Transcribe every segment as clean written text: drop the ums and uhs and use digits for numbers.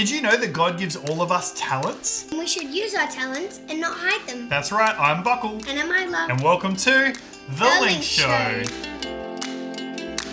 Did you know that God gives all of us talents? We should use our talents and not hide them. That's right, I'm Buckle. And I'm Isla. And welcome to The Link Show.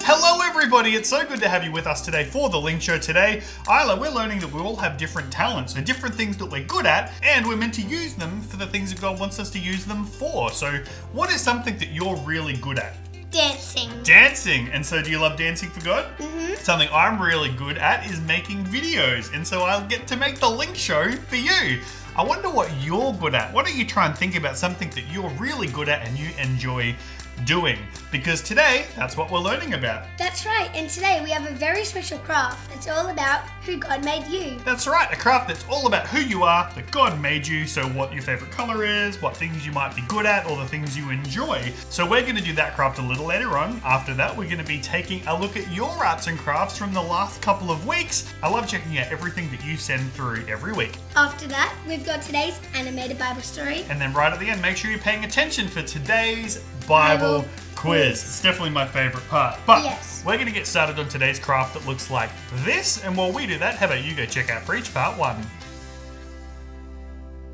Hello everybody, it's so good to have you with us today for The Link Show today. Isla, we're learning that we all have different talents, so different things that we're good at, and we're meant to use them for the things that God wants us to use them for. So what is something that you're really good at? Dancing. Dancing! And so do you love dancing for God? Mm-hmm. Something I'm really good at is making videos, and so I'll get to make The Link Show for you. I wonder what you're good at. Why don't you try and think about something that you're really good at and you enjoy doing, because today that's what we're learning about. That's right, and today we have a very special craft. It's all about who God made you. That's right, a craft that's all about who you are, that God made you, so what your favorite color is, what things you might be good at, or the things you enjoy. So we're going to do that craft a little later on. After that, we're going to be taking a look at your arts and crafts from the last couple of weeks. I love checking out everything that you send through every week. After that, we've got today's animated Bible story. And then right at the end, make sure you're paying attention for today's Bible quiz. It's definitely my favorite part. But yes, we're going to get started on today's craft that looks like this. And while we do that, how about you go check out Preach Part 1.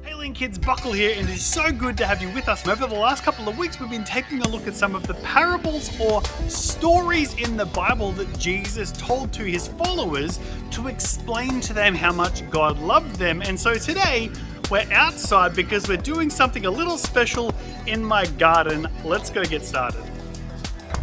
Hey Link Kids, Buckle here, and it is so good to have you with us. Over the last couple of weeks, we've been taking a look at some of the parables or stories in the Bible that Jesus told to his followers to explain to them how much God loved them. And so today, we're outside because we're doing something a little special in my garden. Let's go get started.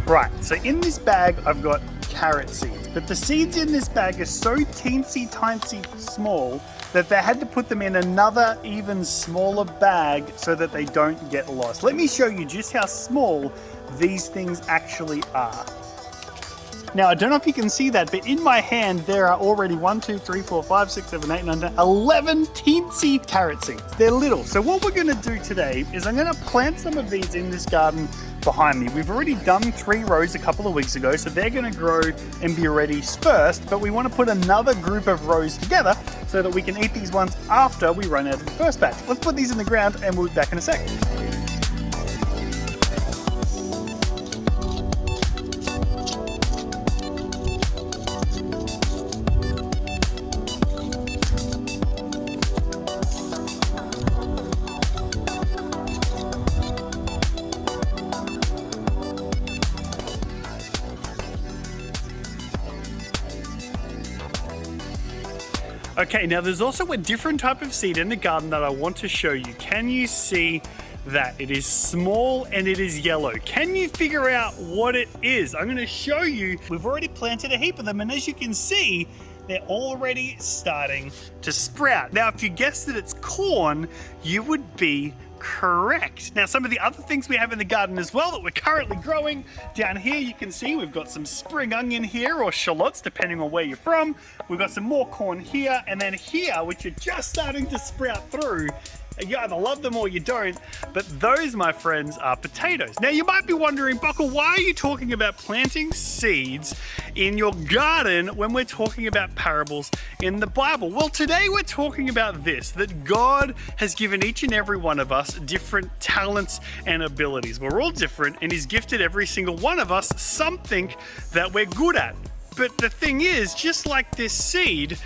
Right, so in this bag I've got carrot seeds, but the seeds in this bag are so teensy tiny small that they had to put them in another even smaller bag so that they don't get lost. Let me show you just how small these things actually are. Now, I don't know if you can see that, but in my hand, there are already 11 teensy carrot seeds. They're little. So what we're going to do today is I'm going to plant some of these in this garden behind me. We've already done 3 rows a couple of weeks ago, so they're going to grow and be ready first, but we want to put another group of rows together so that we can eat these ones after we run out of the first batch. Let's put these in the ground and we'll be back in a sec. Okay, now there's also a different type of seed in the garden that I want to show you. Can you see that? It is small and it is yellow. Can you figure out what it is? I'm going to show you. We've already planted a heap of them, and as you can see, they're already starting to sprout. Now, if you guessed that it's corn, you would be correct. Now, some of the other things we have in the garden as well that we're currently growing, down here you can see we've got some spring onion here, or shallots depending on where you're from. We've got some more corn here, and then here, which are just starting to sprout through. You either love them or you don't, but those, my friends, are potatoes. Now, you might be wondering, Buckle, why are you talking about planting seeds in your garden when we're talking about parables in the Bible? Well, today we're talking about this, that God has given each and every one of us different talents and abilities. We're all different, and He's gifted every single one of us something that we're good at. But the thing is, just like this seed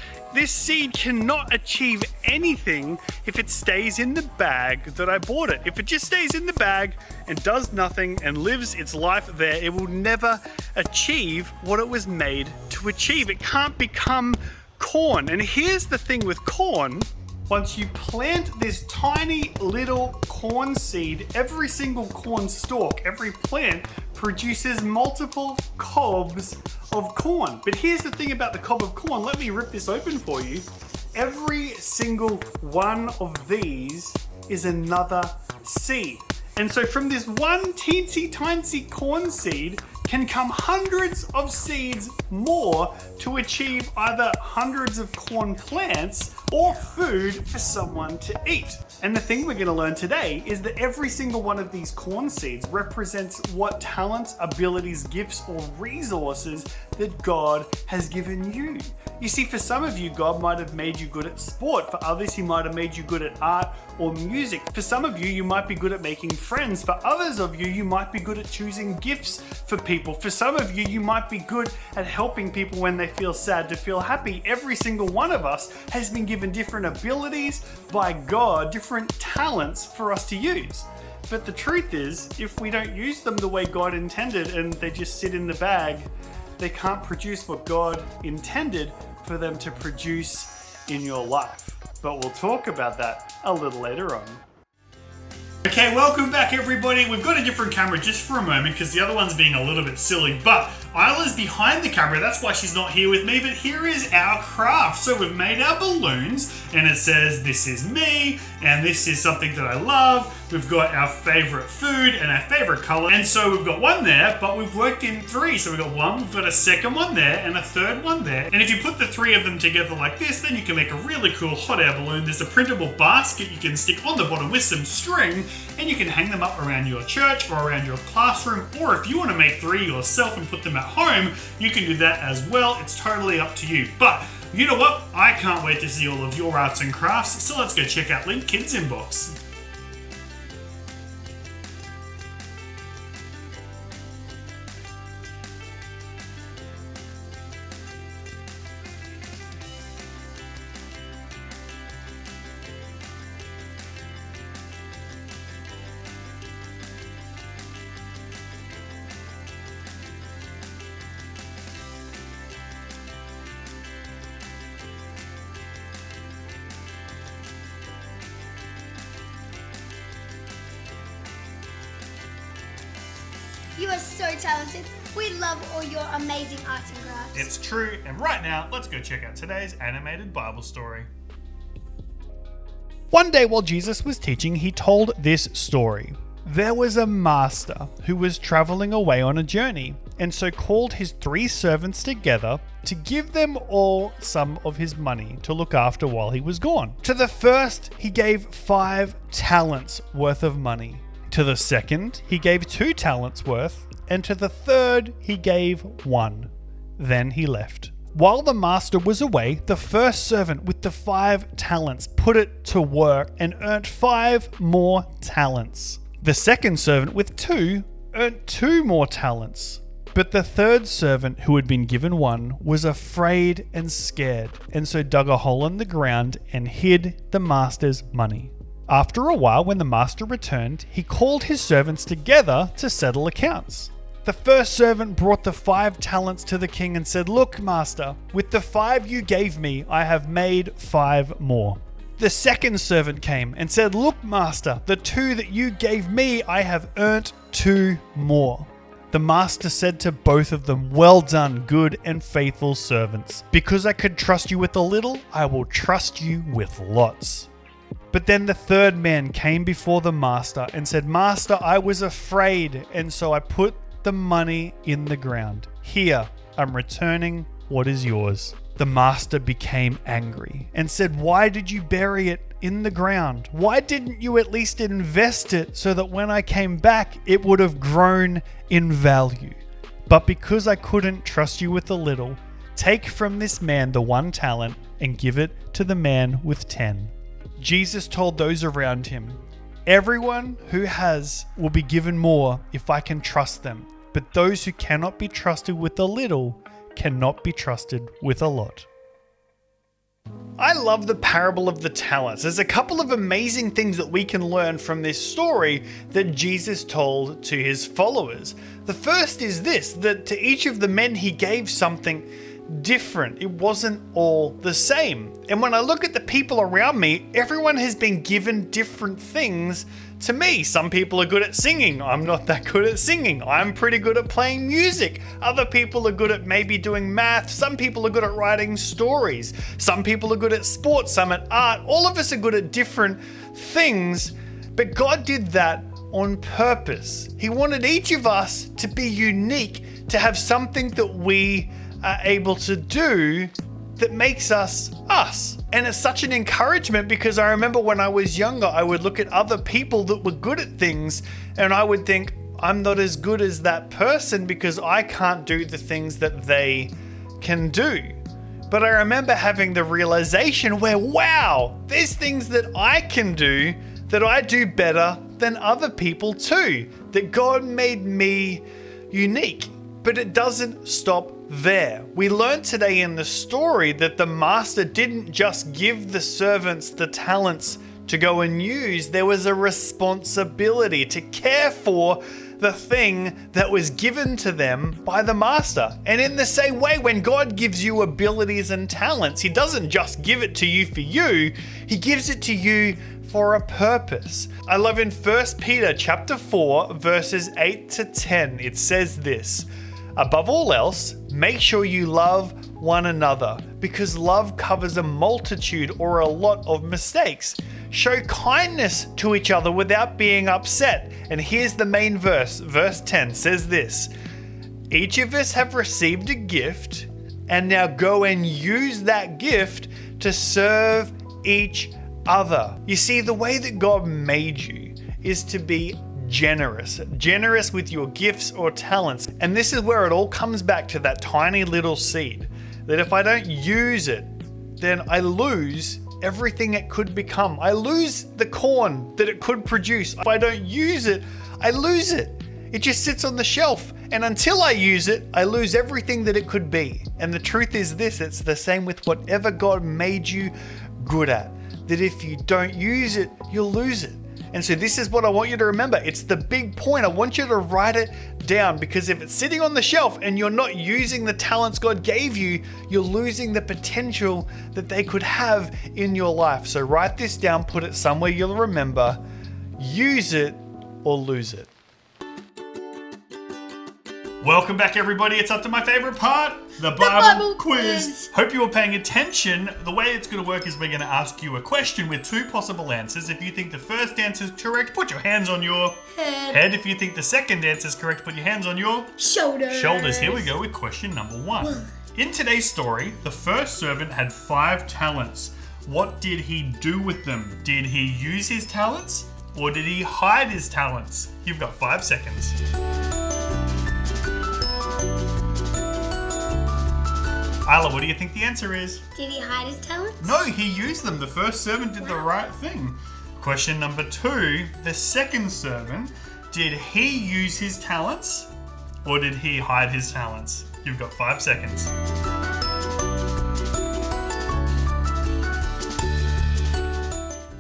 cannot achieve anything if it stays in the bag that I bought it. If it just stays in the bag and does nothing and lives its life there, it will never achieve what it was made to achieve. It can't become corn. And here's the thing with corn. Once you plant this tiny little corn seed, every single corn stalk, every plant produces multiple cobs of corn. But here's the thing about the cob of corn. Let me rip this open for you. Every single one of these is another seed. And so from this one teensy tiny corn seed can come hundreds of seeds more to achieve either hundreds of corn plants or food for someone to eat. And the thing we're going to learn today is that every single one of these corn seeds represents what talents, abilities, gifts, or resources that God has given you. You see, for some of you, God might have made you good at sport. For others, He might have made you good at art or music. For some of you, you might be good at making friends. For others of you, you might be good at choosing gifts for people. For some of you, you might be good at helping people when they feel sad to feel happy. Every single one of us has been given different abilities by God, different talents for us to use. But the truth is, if we don't use them the way God intended and they just sit in the bag, they can't produce what God intended for them to produce in your life. But we'll talk about that a little later on. Okay, welcome back everybody. We've got a different camera just for a moment because the other one's being a little bit silly, but Isla's behind the camera, that's why she's not here with me, but here is our craft. So we've made our balloons and it says this is me and this is something that I love. We've got our favorite food and our favorite color, and so we've got one there, but we've worked in three. So we've got one, we've got a second one there and a third one there, and if you put the three of them together like this, then you can make a really cool hot air balloon. There's a printable basket you can stick on the bottom with some string, and you can hang them up around your church or around your classroom, or if you want to make three yourself and put them at home, you can do that as well. It's totally up to you. But you know what? I can't wait to see all of your arts and crafts, so let's go check out Link Kids Inbox. You are so talented. We love all your amazing arts and crafts. It's true, and right now, let's go check out today's animated Bible story. One day while Jesus was teaching, he told this story. There was a master who was traveling away on a journey, and so called his 3 servants together to give them all some of his money to look after while he was gone. To the first, he gave 5 talents worth of money. To the second, he gave 2 talents worth, and to the third, he gave 1. Then he left. While the master was away, the first servant with the 5 talents put it to work and earned 5 more talents. The second servant with 2 earned 2 more talents. But the third servant, who had been given 1, was afraid and scared, and so dug a hole in the ground and hid the master's money. After a while, when the master returned, he called his servants together to settle accounts. The first servant brought the 5 talents to the king and said, "Look, master, with the 5 you gave me, I have made 5 more." The second servant came and said, "Look, master, the 2 that you gave me, I have earned 2 more." The master said to both of them, "Well done, good and faithful servants. Because I could trust you with a little, I will trust you with lots." But then the third man came before the master and said, "Master, I was afraid, and so I put the money in the ground. Here, I'm returning what is yours." The master became angry and said, "Why did you bury it in the ground? Why didn't you at least invest it so that when I came back, it would have grown in value? But because I couldn't trust you with a little, take from this man the 1 talent and give it to the man with 10. Jesus told those around him, "Everyone who has will be given more if I can trust them, but those who cannot be trusted with a little cannot be trusted with a lot." I love the parable of the talents. There's a couple of amazing things that we can learn from this story that Jesus told to his followers. The first is this, that to each of the men he gave something different. It wasn't all the same. And when I look at the people around me, everyone has been given different things to me. Some people are good at singing. I'm not that good at singing. I'm pretty good at playing music. Other people are good at maybe doing math. Some people are good at writing stories. Some people are good at sports, some at art. All of us are good at different things, but God did that on purpose. He wanted each of us to be unique, to have something that we are able to do that makes us us. And it's such an encouragement because I remember when I was younger, I would look at other people that were good at things and I would think, I'm not as good as that person because I can't do the things that they can do. But I remember having the realization where, wow, there's things that I can do that I do better than other people too. That God made me unique. But it doesn't stop there. We learned today in the story that the master didn't just give the servants the talents to go and use. There was a responsibility to care for the thing that was given to them by the master. And in the same way, when God gives you abilities and talents, he doesn't just give it to you for you, he gives it to you for a purpose. I love in 1 Peter chapter 4 verses 8 to 10, it says this: above all else, make sure you love one another, because love covers a multitude or a lot of mistakes. Show kindness to each other without being upset. And here's the main verse. Verse 10 says this: each of us have received a gift, and now go and use that gift to serve each other. You see, the way that God made you is to be generous with your gifts or talents. And this is where it all comes back to that tiny little seed, that if I don't use it, then I lose everything it could become. I lose the corn that it could produce. If I don't use it, I lose it. It just sits on the shelf. And until I use it, I lose everything that it could be. And the truth is this: it's the same with whatever God made you good at, that if you don't use it, you'll lose it. And so this is what I want you to remember. It's the big point. I want you to write it down, because if it's sitting on the shelf and you're not using the talents God gave you, you're losing the potential that they could have in your life. So write this down, put it somewhere you'll remember. Use it or lose it. Welcome back, everybody. It's up to my favorite part, the Bible quiz. Hope you were paying attention. The way it's going to work is we're going to ask you a question with two possible answers. If you think the first answer is correct, put your hands on your head. If you think the second answer is correct, put your hands on your shoulders. Here we go with question number 1. In today's story, the first servant had 5 talents. What did he do with them? Did he use his talents, or did he hide his talents? You've got 5 seconds. Isla, what do you think the answer is? Did he hide his talents? No, he used them. The first servant did the right thing. Question number 2, the second servant, did he use his talents, or did he hide his talents? You've got 5 seconds.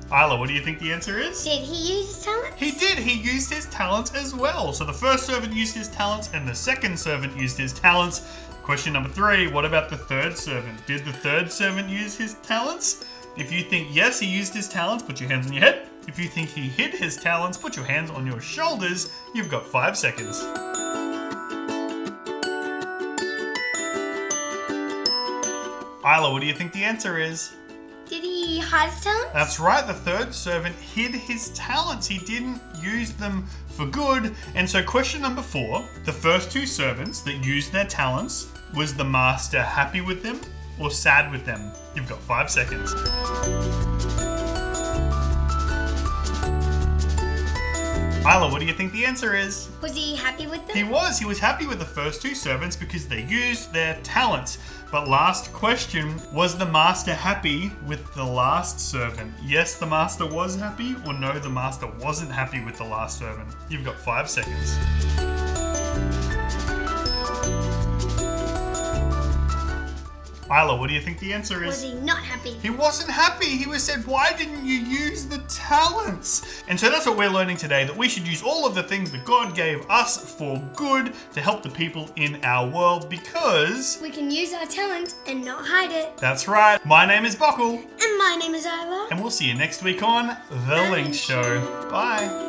Isla, what do you think the answer is? Did he use his talents? He did. He used his talents as well. So the first servant used his talents and the second servant used his talents. Question number 3, what about the third servant? Did the third servant use his talents? If you think yes, he used his talents, put your hands on your head. If you think he hid his talents, put your hands on your shoulders. You've got 5 seconds. Isla, what do you think the answer is? Did he hide his talents? That's right, the third servant hid his talents. He didn't use them for good. And so question number 4, the first 2 servants that used their talents, was the master happy with them or sad with them? You've got 5 seconds. Isla, what do you think the answer is? Was he happy with them? He was. He was happy with the first 2 servants because they used their talents. But last question, was the master happy with the last servant? Yes, the master was happy, or no, the master wasn't happy with the last servant? You've got 5 seconds. Isla, what do you think the answer is? Was he not happy? He wasn't happy. He was said, why didn't you use the talents? And so that's what we're learning today, that we should use all of the things that God gave us for good to help the people in our world, because we can use our talent and not hide it. That's right. My name is Buckle. And my name is Isla. And we'll see you next week on The Link Show. Bye.